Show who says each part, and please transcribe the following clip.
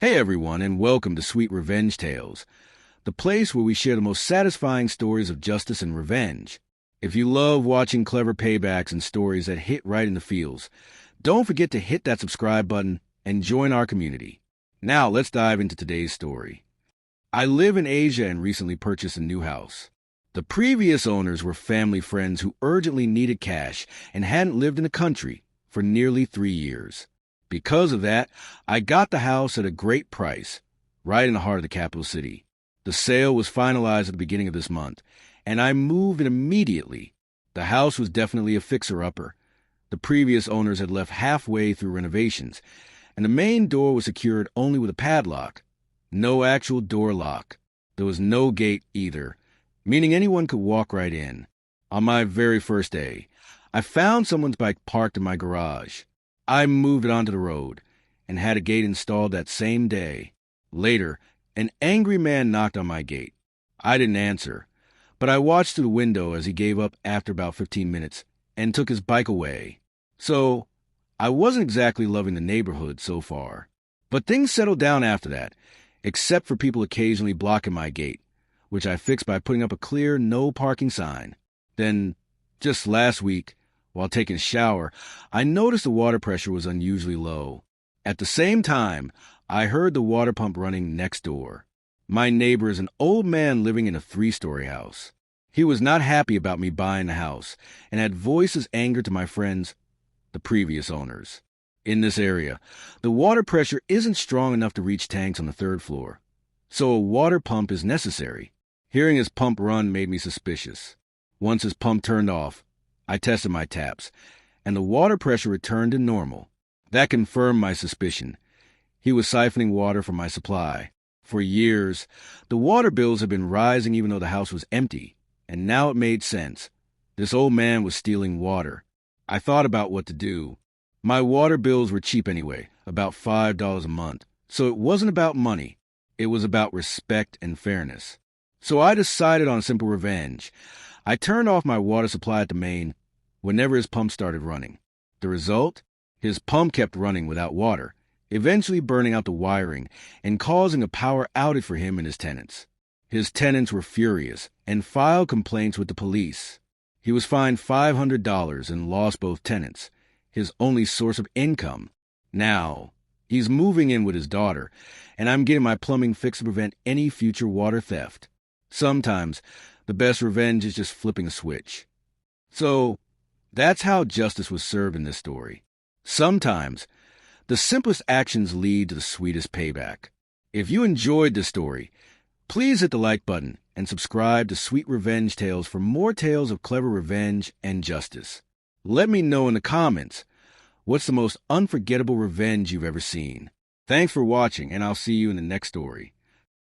Speaker 1: Hey everyone, and welcome to Sweet Revenge Tales, the place where we share the most satisfying stories of justice and revenge. If you love watching clever paybacks and stories that hit right in the feels, don't forget to hit that subscribe button and join our community. Now let's dive into today's story. I live in Asia and recently purchased a new house. The previous owners were family friends who urgently needed cash and hadn't lived in the country for nearly 3 years. Because of that, I got the house at a great price, right in the heart of the capital city. The sale was finalized at the beginning of this month, and I moved in immediately. The house was definitely a fixer-upper. The previous owners had left halfway through renovations, and the main door was secured only with a padlock. No actual door lock. There was no gate either, meaning anyone could walk right in. On my very first day, I found someone's bike parked in my garage. I moved it onto the road and had a gate installed that same day. Later, an angry man knocked on my gate. I didn't answer, but I watched through the window as he gave up after about 15 minutes and took his bike away. So, I wasn't exactly loving the neighborhood so far. But things settled down after that, except for people occasionally blocking my gate, which I fixed by putting up a clear no parking sign. Then, just last week, while taking a shower, I noticed the water pressure was unusually low. At the same time, I heard the water pump running next door. My neighbor is an old man living in a 3-story house. He was not happy about me buying the house and had voiced his anger to my friends, the previous owners. In this area, the water pressure isn't strong enough to reach tanks on the 3rd floor, so a water pump is necessary. Hearing his pump run made me suspicious. Once his pump turned off, I tested my taps, and the water pressure returned to normal. That confirmed my suspicion. He was siphoning water from my supply. For years, the water bills had been rising even though the house was empty, and now it made sense. This old man was stealing water. I thought about what to do. My water bills were cheap anyway, about $5 a month, so it wasn't about money. It was about respect and fairness. So I decided on simple revenge. I turned off my water supply at the main whenever his pump started running. The result? His pump kept running without water, eventually burning out the wiring and causing a power outage for him and his tenants. His tenants were furious and filed complaints with the police. He was fined $500 and lost both tenants, his only source of income. Now, he's moving in with his daughter, and I'm getting my plumbing fixed to prevent any future water theft. Sometimes, the best revenge is just flipping a switch. So, that's how justice was served in this story. Sometimes, the simplest actions lead to the sweetest payback. If you enjoyed this story, please hit the like button and subscribe to Sweet Revenge Tales for more tales of clever revenge and justice. Let me know in the comments, what's the most unforgettable revenge you've ever seen? Thanks for watching, and I'll see you in the next story.